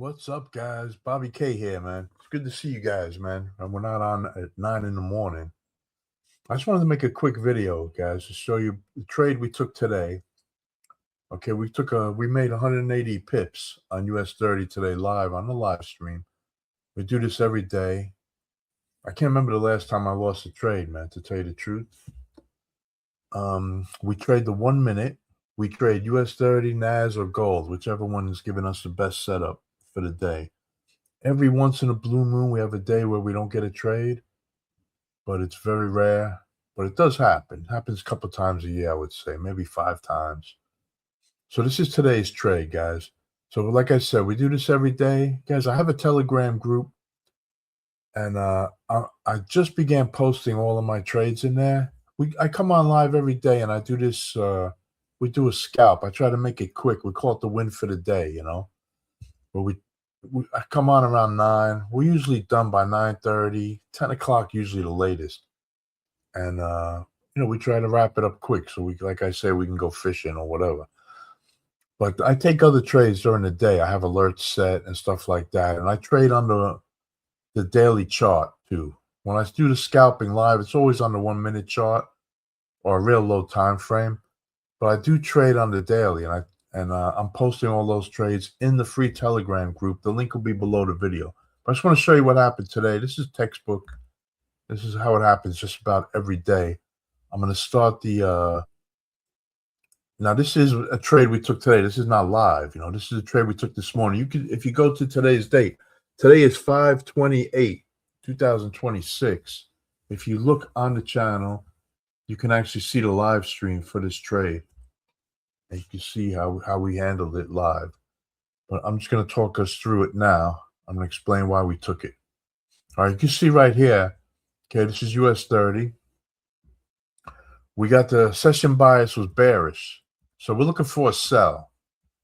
What's up, guys? Bobby K here, man. It's good to see you guys, man. And we're not on at 9 in the morning. I just wanted to make a quick video, guys, to show you the trade we took today. Okay, we made 180 pips on US 30 today live on the live stream. We do this every day. I can't remember the last time I lost a trade, man, to tell you the truth. We trade the 1 minute. We trade US 30, NAS, or gold, whichever one is giving us the best setup for the day. Every once in a blue moon, we have a day where we don't get a trade, but it's very rare. But it does happen. It happens a couple times a year, I would say, maybe 5 times. So this is today's trade, guys. So like I said, we do this every day. Guys, I have a Telegram group, and I just began posting all of my trades in there. I come on live every day, and I do this. We do a scalp. I try to make it quick. We call it the win for the day, you know. But I come on around 9. We're usually done by 9:30, 10 o'clock, usually the latest. And, we try to wrap it up quick. So like I say, we can go fishing or whatever. But I take other trades during the day. I have alerts set and stuff like that. And I trade on the daily chart too. When I do the scalping live, it's always on the 1 minute chart or a real low time frame. But I do trade on the daily, and I'm posting all those trades in the free Telegram group. The link will be below the video. But I just want to show you what happened today. This is textbook. This is how it happens just about every day. I'm going to start the now this is a trade we took today. This is not live. This is a trade we took this morning. If you go to today's date, today is 5/28/2026. If you look on the channel, you can actually see the live stream for this trade. And you can see how we handled it live. But I'm just going to talk us through it now. I'm going to explain why we took it. All right, you can see right here, okay, this is US 30. We got the session bias was bearish. So we're looking for a sell.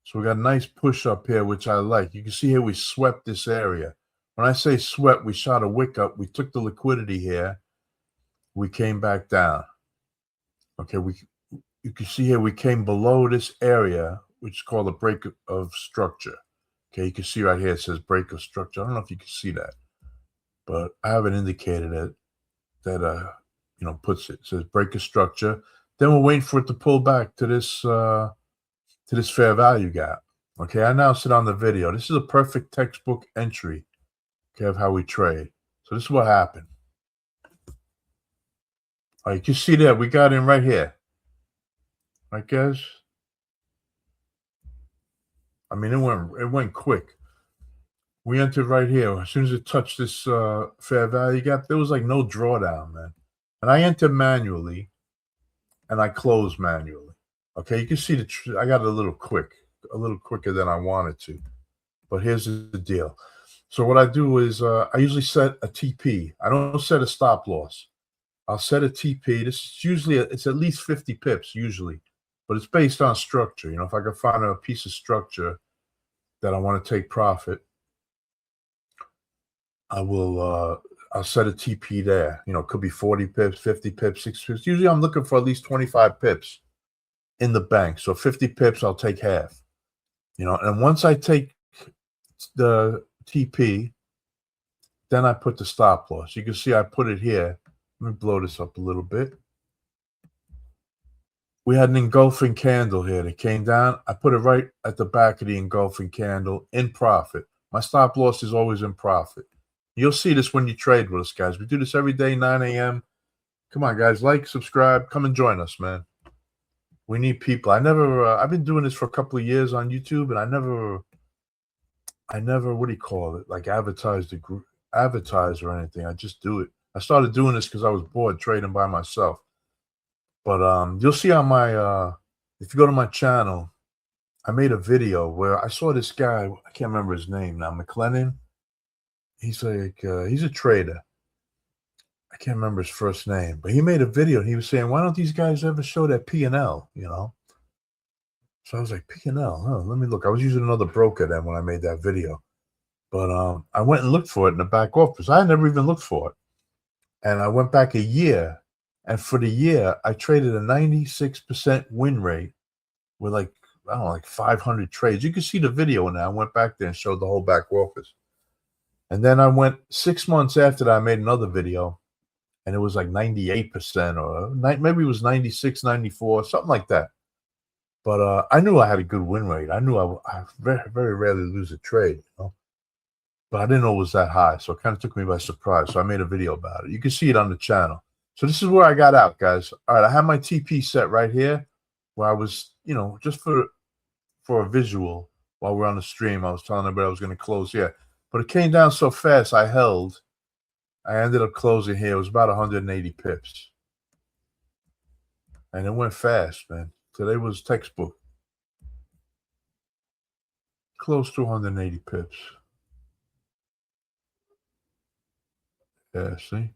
So we got a nice push up here, which I like. You can see here we swept this area. When I say swept, we shot a wick up. We took the liquidity here. We came back down. Okay, you can see here we came below this area, which is called a break of structure. Okay, you can see right here it says break of structure. I don't know if you can see that, but I have an indicator that puts it. It says break of structure. Then we're waiting for it to pull back to this fair value gap. Okay, I announced it on the video. This is a perfect textbook entry, okay, of how we trade. So this is what happened. All right, you can see that we got in right here. Right, guys? I mean, it went quick. We entered right here. As soon as it touched this fair value gap, there was like no drawdown, man. And I entered manually, and I closed manually. Okay, you can see I got it a little quicker than I wanted to. But here's the deal. So what I do is I usually set a TP. I don't set a stop loss. I'll set a TP. This is usually it's at least 50 pips usually. But it's based on structure. If I can find a piece of structure that I want to take profit, I'll set a TP there. It could be 40 pips, 50 pips, 60 pips. Usually I'm looking for at least 25 pips in the bank. So 50 pips, I'll take half. And once I take the TP, then I put the stop loss. You can see I put it here. Let me blow this up a little bit. We had an engulfing candle here that came down. I put it right at the back of the engulfing candle in profit. My stop loss is always in profit. You'll see this when you trade with us, guys. We do this every day, 9 a.m. Come on, guys. Like, subscribe. Come and join us, man. We need people. I've been doing this for a couple of years on YouTube, and I never, what do you call it? Like advertise or anything. I just do it. I started doing this because I was bored trading by myself. But you'll see on my if you go to my channel, I made a video where I saw this guy. I can't remember his name now. McLennan. He's like he's a trader. I can't remember his first name, but he made a video and he was saying, "Why don't these guys ever show that P&L?" So I was like, "P&L? Huh, let me look." I was using another broker then when I made that video, but I went and looked for it in the back office. I had never even looked for it, and I went back a year. And for the year, I traded a 96% win rate with like I don't know, like 500 trades. You can see the video now. I went back there and showed the whole back office. And then I went 6 months after that, I made another video, and it was like 98% or maybe it was 96, 94, something like that. But I knew I had a good win rate. I knew I very, very rarely lose a trade, you know? But I didn't know it was that high, so it kind of took me by surprise. So I made a video about it. You can see it on the channel. So this is where I got out, guys. All right, I have my TP set right here, where I was, you know, just for a visual while we're on the stream. I was telling everybody I was going to close here. But it came down so fast, I held. I ended up closing here. It was about 180 pips. And it went fast, man. Today was textbook. Close to 180 pips. Yeah, see?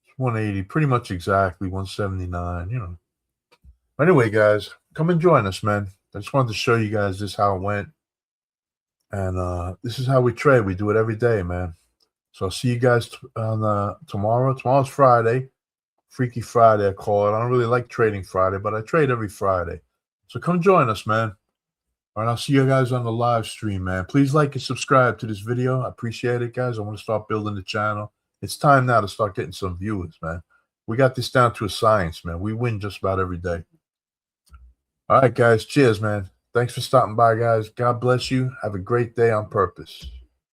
It's 180, pretty much exactly 179, you know. Anyway, guys, come and join us, man. I just wanted to show you guys this how it went. And this is how we trade. We do it every day, man. So I'll see you guys on tomorrow. Tomorrow's Friday. Freaky Friday, I call it. I don't really like trading Friday, but I trade every Friday. So come join us, man. All right, I'll see you guys on the live stream, man. Please like and subscribe to this video. I appreciate it, guys. I want to start building the channel. It's time now to start getting some viewers, man. We got this down to a science, man. We win just about every day. All right, guys. Cheers, man. Thanks for stopping by, guys. God bless you. Have a great day on purpose.